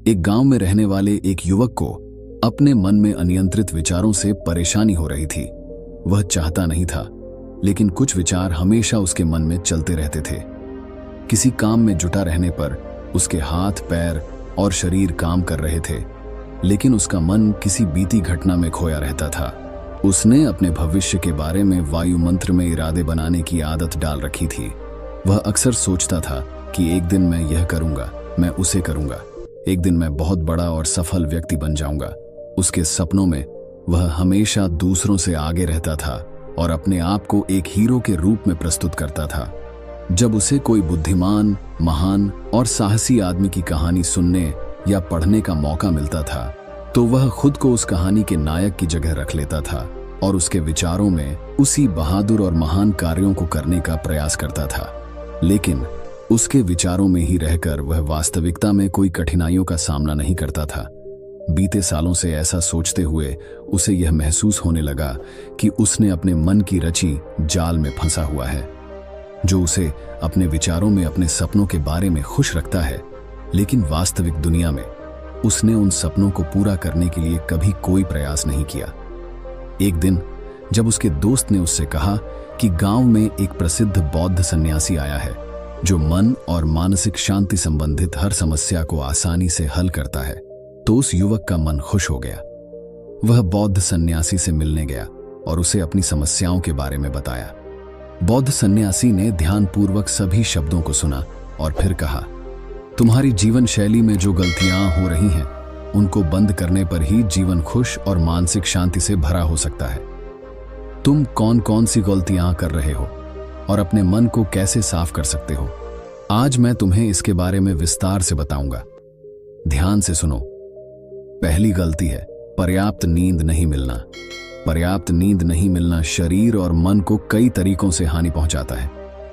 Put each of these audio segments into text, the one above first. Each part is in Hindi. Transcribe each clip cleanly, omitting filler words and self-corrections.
एक गांव में रहने वाले एक युवक को अपने मन में अनियंत्रित विचारों से परेशानी हो रही थी। वह चाहता नहीं था, लेकिन कुछ विचार हमेशा उसके मन में चलते रहते थे। किसी काम में जुटा रहने पर उसके हाथ, पैर और शरीर काम कर रहे थे, लेकिन उसका मन किसी बीती घटना में खोया रहता था। उसने अपने भविष्य के बारे में वायु मंत्र में इरादे बनाने की आदत डाल रखी थी। वह अक्सर सोचता था कि एक दिन मैं यह करूंगा, मैं उसे करूंगा, एक दिन मैं बहुत बड़ा और सफल व्यक्ति बन जाऊंगा। उसके सपनों में वह हमेशा दूसरों से आगे रहता था और अपने आप को एक हीरो के रूप में प्रस्तुत करता था। जब उसे कोई बुद्धिमान, महान और साहसी आदमी की कहानी सुनने या पढ़ने का मौका मिलता था, तो वह खुद को उस कहानी के नायक की जगह रख लेता था और उसके विचारों में उसी बहादुर और महान कार्यों को करने का प्रयास करता था। लेकिन उसके विचारों में ही रहकर वह वास्तविकता में कोई कठिनाइयों का सामना नहीं करता था। बीते सालों से ऐसा सोचते हुए उसे यह महसूस होने लगा कि उसने अपने मन की रची जाल में फंसा हुआ है, जो उसे अपने विचारों में अपने सपनों के बारे में खुश रखता है, लेकिन वास्तविक दुनिया में उसने उन सपनों को पूरा करने के लिए कभी कोई प्रयास नहीं किया। एक दिन जब उसके दोस्त ने उससे कहा कि गांव में एक प्रसिद्ध बौद्ध सन्यासी आया है जो मन और मानसिक शांति संबंधित हर समस्या को आसानी से हल करता है, तो उस युवक का मन खुश हो गया। वह बौद्ध सन्यासी से मिलने गया और उसे अपनी समस्याओं के बारे में बताया। बौद्ध सन्यासी ने ध्यानपूर्वक सभी शब्दों को सुना और फिर कहा, तुम्हारी जीवन शैली में जो गलतियां हो रही हैं, उनको बंद करने पर ही जीवन खुश और मानसिक शांति से भरा हो सकता है। तुम कौन कौन सी गलतियां कर रहे हो और अपने मन को कैसे साफ कर सकते हो, आज मैं तुम्हें इसके बारे में विस्तार से बताऊंगा। ध्यान से सुनो। पहली गलती है पर्याप्त नींद नहीं मिलना। पर्याप्त नींद नहीं मिलना शरीर और मन को कई तरीकों से हानि पहुंचाता है।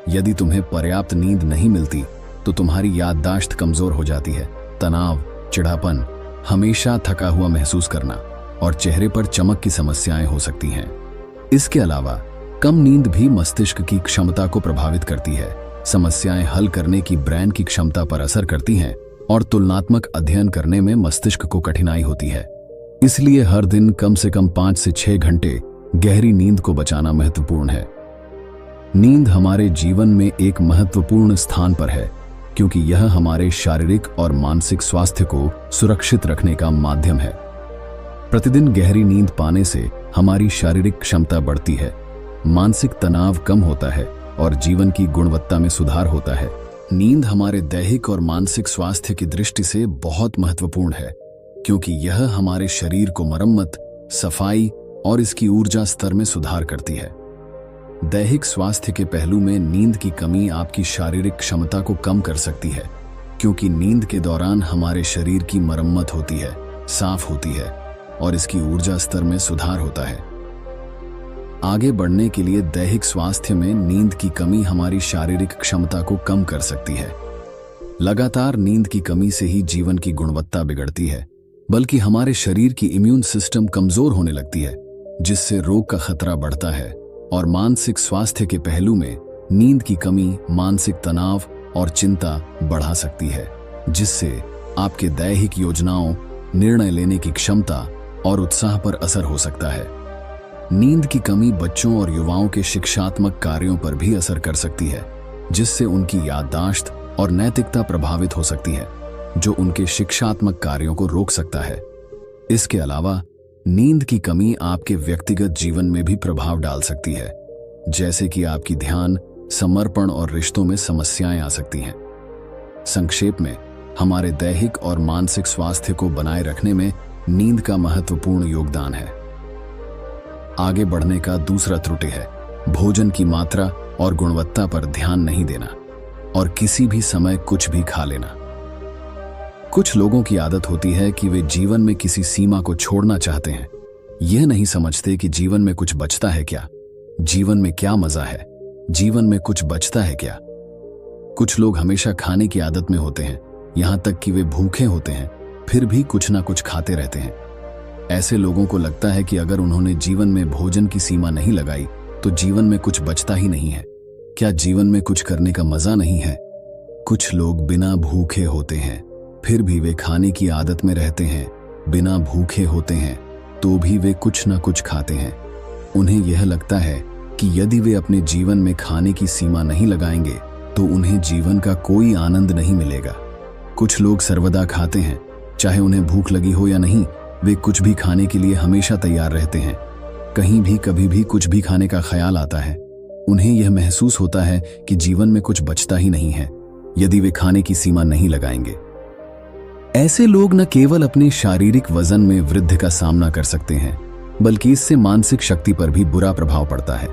यदि तुम्हें पर्याप्त नींद नहीं मिलती तो तुम्हारी याददाश्त कमजोर हो जाती है, तनाव, चिढ़ापन, हमेशा थका हुआ महसूस करना और चेहरे पर चमक की समस्याएं हो सकती हैं। इसके अलावा कम नींद भी मस्तिष्क की क्षमता को प्रभावित करती है, समस्याएं हल करने की ब्रेन की क्षमता पर असर करती हैं और तुलनात्मक अध्ययन करने में मस्तिष्क को कठिनाई होती है। इसलिए हर दिन कम से कम 5 से 6 घंटे गहरी नींद को बचाना महत्वपूर्ण है। नींद हमारे जीवन में एक महत्वपूर्ण स्थान पर है, क्योंकि यह हमारे शारीरिक और मानसिक स्वास्थ्य को सुरक्षित रखने का माध्यम है। प्रतिदिन गहरी नींद पाने से हमारी शारीरिक क्षमता बढ़ती है, मानसिक तनाव कम होता है और जीवन की गुणवत्ता में सुधार होता है। नींद हमारे दैहिक और मानसिक स्वास्थ्य की दृष्टि से बहुत महत्वपूर्ण है, क्योंकि यह हमारे शरीर को मरम्मत, सफाई और इसकी ऊर्जा स्तर में सुधार करती है। दैहिक स्वास्थ्य के पहलू में नींद की कमी आपकी शारीरिक क्षमता को कम कर सकती है, क्योंकि नींद के दौरान हमारे शरीर की मरम्मत होती है, साफ होती है और इसकी ऊर्जा स्तर में सुधार होता है। आगे बढ़ने के लिए दैहिक स्वास्थ्य में नींद की कमी हमारी शारीरिक क्षमता को कम कर सकती है। लगातार नींद की कमी से ही जीवन की गुणवत्ता बिगड़ती है, बल्कि हमारे शरीर की इम्यून सिस्टम कमजोर होने लगती है, जिससे रोग का खतरा बढ़ता है। और मानसिक स्वास्थ्य के पहलू में नींद की कमी मानसिक तनाव और चिंता बढ़ा सकती है, जिससे आपके दैहिक योजनाओं, निर्णय लेने की क्षमता और उत्साह पर असर हो सकता है। नींद की कमी बच्चों और युवाओं के शिक्षात्मक कार्यों पर भी असर कर सकती है, जिससे उनकी याददाश्त और नैतिकता प्रभावित हो सकती है, जो उनके शिक्षात्मक कार्यों को रोक सकता है। इसके अलावा नींद की कमी आपके व्यक्तिगत जीवन में भी प्रभाव डाल सकती है, जैसे कि आपकी ध्यान, समर्पण और रिश्तों में समस्याएं आ सकती हैं। संक्षेप में, हमारे दैहिक और मानसिक स्वास्थ्य को बनाए रखने में नींद का महत्वपूर्ण योगदान है। आगे बढ़ने का दूसरा त्रुटि है भोजन की मात्रा और गुणवत्ता पर ध्यान नहीं देना और किसी भी समय कुछ भी खा लेना। कुछ लोगों की आदत होती है कि वे जीवन में किसी सीमा को छोड़ना चाहते हैं। यह नहीं समझते कि जीवन में कुछ बचता है क्या, जीवन में क्या मजा है, जीवन में कुछ बचता है क्या। कुछ लोग हमेशा खाने की आदत में होते हैं, यहां तक कि वे भूखे होते हैं फिर भी कुछ ना कुछ खाते रहते हैं। ऐसे लोगों को लगता है कि अगर उन्होंने जीवन में भोजन की सीमा नहीं लगाई तो जीवन में कुछ बचता ही नहीं है। क्या जीवन में कुछ करने का मजा नहीं है? कुछ लोग बिना भूखे होते हैं, फिर भी वे खाने की आदत में रहते हैं, बिना भूखे होते हैं तो भी वे कुछ न कुछ खाते हैं। उन्हें यह लगता है कि यदि वे अपने जीवन में खाने की सीमा नहीं लगाएंगे तो उन्हें जीवन का कोई आनंद नहीं मिलेगा। कुछ लोग सर्वदा खाते हैं, चाहे उन्हें भूख लगी हो या नहीं, वे कुछ भी खाने के लिए हमेशा तैयार रहते हैं। कहीं भी कभी भी कुछ भी खाने का ख्याल आता है, उन्हें यह महसूस होता है कि जीवन में कुछ बचता ही नहीं है यदि वे खाने की सीमा नहीं लगाएंगे। ऐसे लोग न केवल अपने शारीरिक वजन में वृद्धि का सामना कर सकते हैं, बल्कि इससे मानसिक शक्ति पर भी बुरा प्रभाव पड़ता है।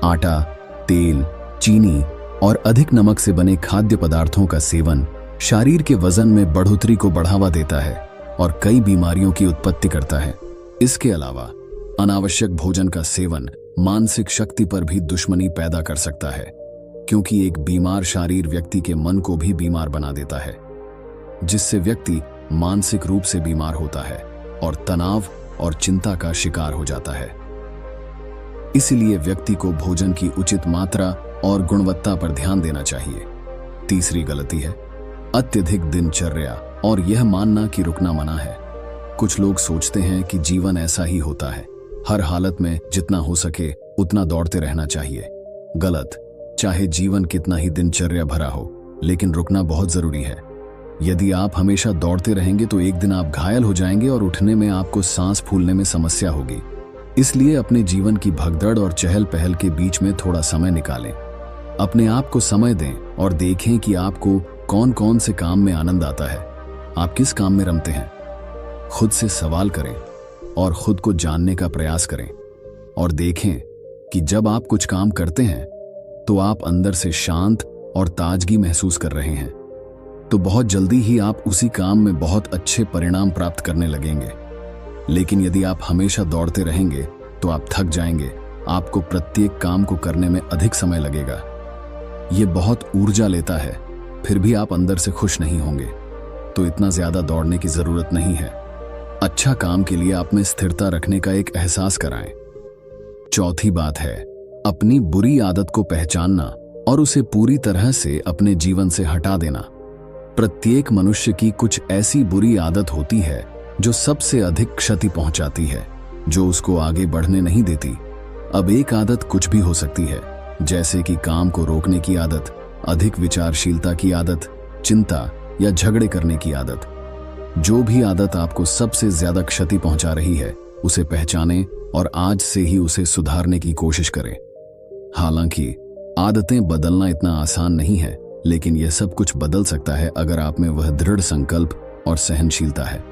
आटा, तेल, चीनी और अधिक नमक से बने खाद्य पदार्थों का सेवन शरीर के वजन में बढ़ोतरी को बढ़ावा देता है और कई बीमारियों की उत्पत्ति करता है। इसके अलावा अनावश्यक भोजन का सेवन मानसिक शक्ति पर भी दुश्मनी पैदा कर सकता है, क्योंकि एक बीमार शरीर व्यक्ति के मन को भी बीमार बना देता है, जिससे व्यक्ति मानसिक रूप से बीमार होता है और तनाव और चिंता का शिकार हो जाता है। इसलिए व्यक्ति को भोजन की उचित मात्रा और गुणवत्ता पर ध्यान देना चाहिए। तीसरी गलती है अत्यधिक दिनचर्या और यह मानना कि रुकना मना है। कुछ लोग सोचते हैं कि जीवन ऐसा ही होता है, हर हालत में जितना हो सके उतना दौड़ते रहना चाहिए। गलत। चाहे जीवन कितना ही दिनचर्या भरा हो, लेकिन रुकना बहुत जरूरी है। यदि आप हमेशा दौड़ते रहेंगे तो एक दिन आप घायल हो जाएंगे और उठने में आपको सांस फूलने में समस्या होगी। इसलिए अपने जीवन की भगदड़ और चहल पहल के बीच में थोड़ा समय निकालें। अपने आप को समय दें और देखें कि आपको कौन कौन से काम में आनंद आता है, आप किस काम में रमते हैं। खुद से सवाल करें और खुद को जानने का प्रयास करें और देखें कि जब आप कुछ काम करते हैं तो आप अंदर से शांत और ताजगी महसूस कर रहे हैं, तो बहुत जल्दी ही आप उसी काम में बहुत अच्छे परिणाम प्राप्त करने लगेंगे। लेकिन यदि आप हमेशा दौड़ते रहेंगे तो आप थक जाएंगे, आपको प्रत्येक काम को करने में अधिक समय लगेगा। ये बहुत ऊर्जा लेता है, फिर भी आप अंदर से खुश नहीं होंगे। तो इतना ज्यादा दौड़ने की जरूरत नहीं है। अच्छा काम के लिए आप में स्थिरता रखने का एक एहसास कराएं। चौथी बात है अपनी बुरी आदत को पहचानना और उसे पूरी तरह से अपने जीवन से हटा देना। प्रत्येक मनुष्य की कुछ ऐसी बुरी आदत होती है जो सबसे अधिक क्षति पहुंचाती है, जो उसको आगे बढ़ने नहीं देती। अब एक आदत कुछ भी हो सकती है, जैसे कि काम को रोकने की आदत, अधिक विचारशीलता की आदत, चिंता या झगड़े करने की आदत। जो भी आदत आपको सबसे ज्यादा क्षति पहुंचा रही है, उसे पहचानें और आज से ही उसे सुधारने की कोशिश करें। हालांकि आदतें बदलना इतना आसान नहीं है, लेकिन यह सब कुछ बदल सकता है अगर आप में वह दृढ़ संकल्प और सहनशीलता है।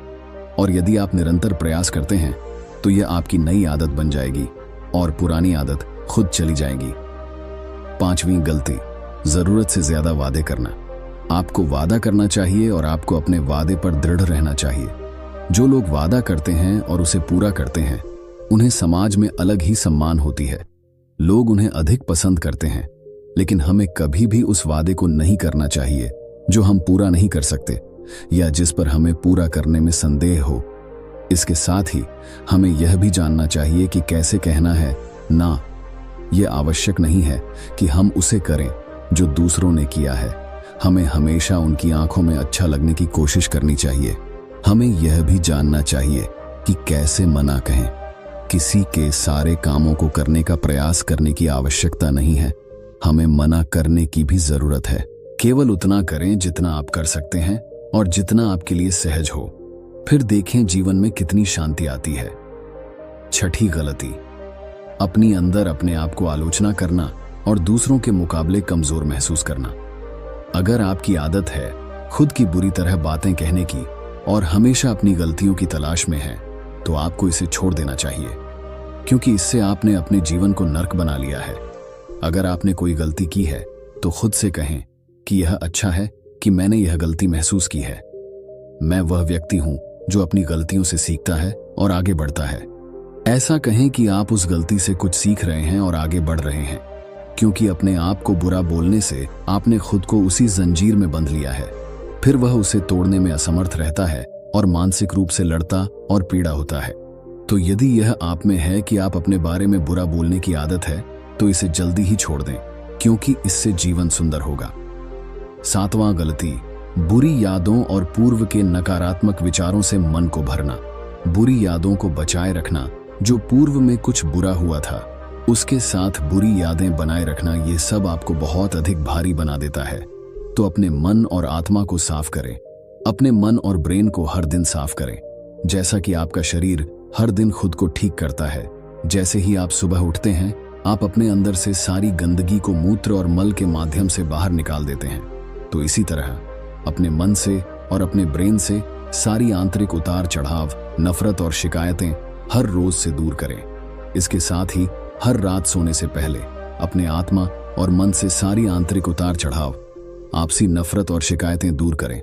और यदि आप निरंतर प्रयास करते हैं तो यह आपकी नई आदत बन जाएगी और पुरानी आदत खुद चली जाएगी। पांचवी गलती, जरूरत से ज्यादा वादे करना। आपको वादा करना चाहिए और आपको अपने वादे पर दृढ़ रहना चाहिए। जो लोग वादा करते हैं और उसे पूरा करते हैं, उन्हें समाज में अलग ही सम्मान होती है। लोग उन्हें अधिक पसंद करते हैं। लेकिन हमें कभी भी उस वादे को नहीं करना चाहिए जो हम पूरा नहीं कर सकते या जिस पर हमें पूरा करने में संदेह हो। इसके साथ ही हमें यह भी जानना चाहिए कि कैसे कहना है ना। यह आवश्यक नहीं है कि हम उसे करें जो दूसरों ने किया है। हमें हमेशा उनकी आंखों में अच्छा लगने की कोशिश करनी चाहिए। हमें यह भी जानना चाहिए कि कैसे मना कहें। किसी के सारे कामों को करने का प्रयास करने की आवश्यकता नहीं है, हमें मना करने की भी जरूरत है। केवल उतना करें जितना आप कर सकते हैं और जितना आपके लिए सहज हो। फिर देखें जीवन में कितनी शांति आती है। छठी गलती, अपनी अंदर अपने आप को आलोचना करना और दूसरों के मुकाबले कमजोर महसूस करना। अगर आपकी आदत है खुद की बुरी तरह बातें कहने की और हमेशा अपनी गलतियों की तलाश में है, तो आपको इसे छोड़ देना चाहिए, क्योंकि इससे आपने अपने जीवन को नर्क बना लिया है। अगर आपने कोई गलती की है तो खुद से कहें कि यह अच्छा है कि मैंने यह गलती महसूस की है। मैं वह व्यक्ति हूं जो अपनी गलतियों से सीखता है और आगे बढ़ता है। ऐसा कहें कि आप उस गलती से कुछ सीख रहे हैं और आगे बढ़ रहे हैं, क्योंकि अपने आप को बुरा बोलने से आपने खुद को उसी जंजीर में बंध लिया है। फिर वह उसे तोड़ने में असमर्थ रहता है और मानसिक रूप से लड़ता और पीड़ा होता है। तो यदि यह आप में है कि आप अपने बारे में बुरा बोलने की आदत है, तो इसे जल्दी ही छोड़ दें, क्योंकि इससे जीवन सुंदर होगा। सातवां गलती, बुरी यादों और पूर्व के नकारात्मक विचारों से मन को भरना, बुरी यादों को बचाए रखना। जो पूर्व में कुछ बुरा हुआ था उसके साथ बुरी यादें बनाए रखना, ये सब आपको बहुत अधिक भारी बना देता है। तो अपने मन और आत्मा को साफ करें। अपने मन और ब्रेन को हर दिन साफ करें, जैसा कि आपका शरीर हर दिन खुद को ठीक करता है। जैसे ही आप सुबह उठते हैं, आप अपने अंदर से सारी गंदगी को मूत्र और मल के माध्यम से बाहर निकाल देते हैं। तो इसी तरह अपने मन से और अपने ब्रेन से सारी आंतरिक उतार चढ़ाव, नफरत और शिकायतें हर रोज से दूर करें। इसके साथ ही हर रात सोने से पहले अपने आत्मा और मन से सारी आंतरिक उतार चढ़ाव, आपसी नफरत और शिकायतें दूर करें।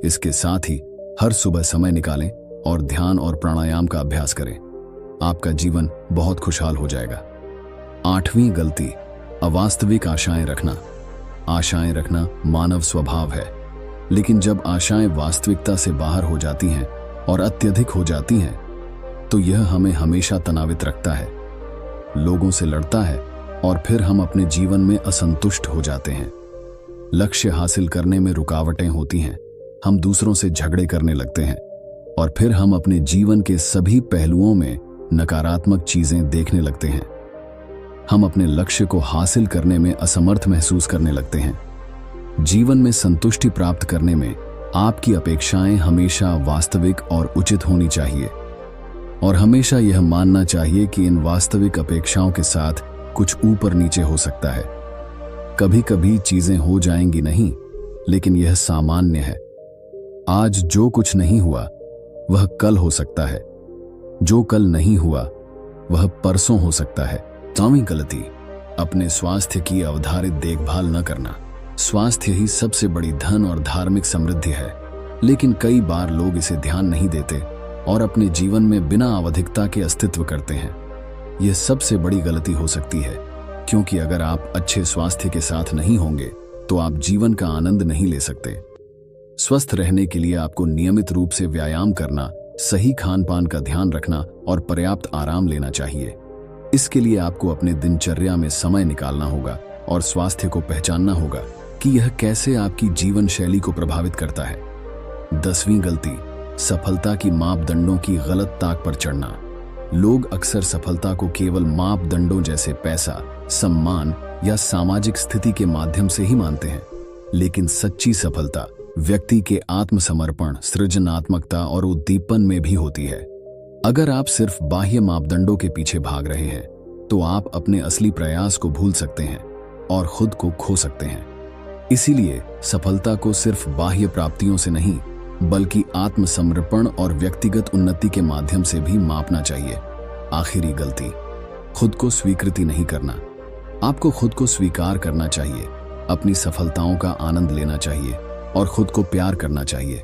इसके साथ ही हर सुबह समय निकालें और ध्यान और प्राणायाम का अभ्यास करें। आपका जीवन बहुत खुशहाल हो जाएगा। 8वीं गलती, अवास्तविक आशाएं रखना। आशाएं रखना मानव स्वभाव है, लेकिन जब आशाएं वास्तविकता से बाहर हो जाती हैं और अत्यधिक हो जाती हैं, तो यह हमें हमेशा तनावित रखता है, लोगों से लड़ता है और फिर हम अपने जीवन में असंतुष्ट हो जाते हैं। लक्ष्य हासिल करने में रुकावटें होती हैं, हम दूसरों से झगड़े करने लगते हैं और फिर हम अपने जीवन के सभी पहलुओं में नकारात्मक चीजें देखने लगते हैं। हम अपने लक्ष्य को हासिल करने में असमर्थ महसूस करने लगते हैं। जीवन में संतुष्टि प्राप्त करने में आपकी अपेक्षाएं हमेशा वास्तविक और उचित होनी चाहिए और हमेशा यह मानना चाहिए कि इन वास्तविक अपेक्षाओं के साथ कुछ ऊपर नीचे हो सकता है। कभी कभी चीजें हो जाएंगी नहीं, लेकिन यह सामान्य है। आज जो कुछ नहीं हुआ वह कल हो सकता है, जो कल नहीं हुआ वह परसों हो सकता है। 9वीं गलती, अपने स्वास्थ्य की अवधारित देखभाल न करना। स्वास्थ्य ही सबसे बड़ी धन और धार्मिक समृद्धि है, लेकिन कई बार लोग इसे ध्यान नहीं देते और अपने जीवन में बिना आवधिकता के अस्तित्व करते हैं। यह सबसे बड़ी गलती हो सकती है, क्योंकि अगर आप अच्छे स्वास्थ्य के साथ नहीं होंगे तो आप जीवन का आनंद नहीं ले सकते। स्वस्थ रहने के लिए आपको नियमित रूप से व्यायाम करना, सही खान पान का ध्यान रखना और पर्याप्त आराम लेना चाहिए। इसके लिए आपको अपने दिनचर्या में समय निकालना होगा और स्वास्थ्य को पहचानना होगा कि यह कैसे आपकी जीवन शैली को प्रभावित करता है। 10वीं गलती, सफलता की मापदंडों की गलत ताक पर चढ़ना। लोग अक्सर सफलता को केवल मापदंडों जैसे पैसा, सम्मान या सामाजिक स्थिति के माध्यम से ही मानते हैं, लेकिन सच्ची सफलता व्यक्ति के आत्मसमर्पण, सृजनात्मकता और उद्दीपन में भी होती है। अगर आप सिर्फ बाह्य मापदंडों के पीछे भाग रहे हैं, तो आप अपने असली प्रयास को भूल सकते हैं और खुद को खो सकते हैं। इसीलिए सफलता को सिर्फ बाह्य प्राप्तियों से नहीं, बल्कि आत्मसमर्पण और व्यक्तिगत उन्नति के माध्यम से भी मापना चाहिए। आखिरी गलती, खुद को स्वीकृति नहीं करना। आपको खुद को स्वीकार करना चाहिए, अपनी सफलताओं का आनंद लेना चाहिए और खुद को प्यार करना चाहिए।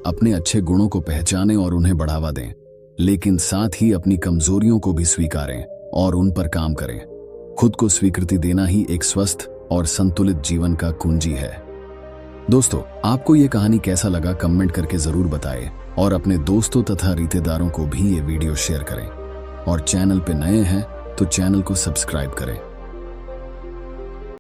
अपने अच्छे गुणों को पहचानें और उन्हें बढ़ावा दें, लेकिन साथ ही अपनी कमजोरियों को भी स्वीकारें और उन पर काम करें। खुद को स्वीकृति देना ही एक स्वस्थ और संतुलित जीवन का कुंजी है। दोस्तों, आपको यह कहानी कैसा लगा कमेंट करके जरूर बताएं और अपने दोस्तों तथा रिश्तेदारों को भी ये वीडियो शेयर करें और चैनल पे नए हैं तो चैनल को सब्सक्राइब करें।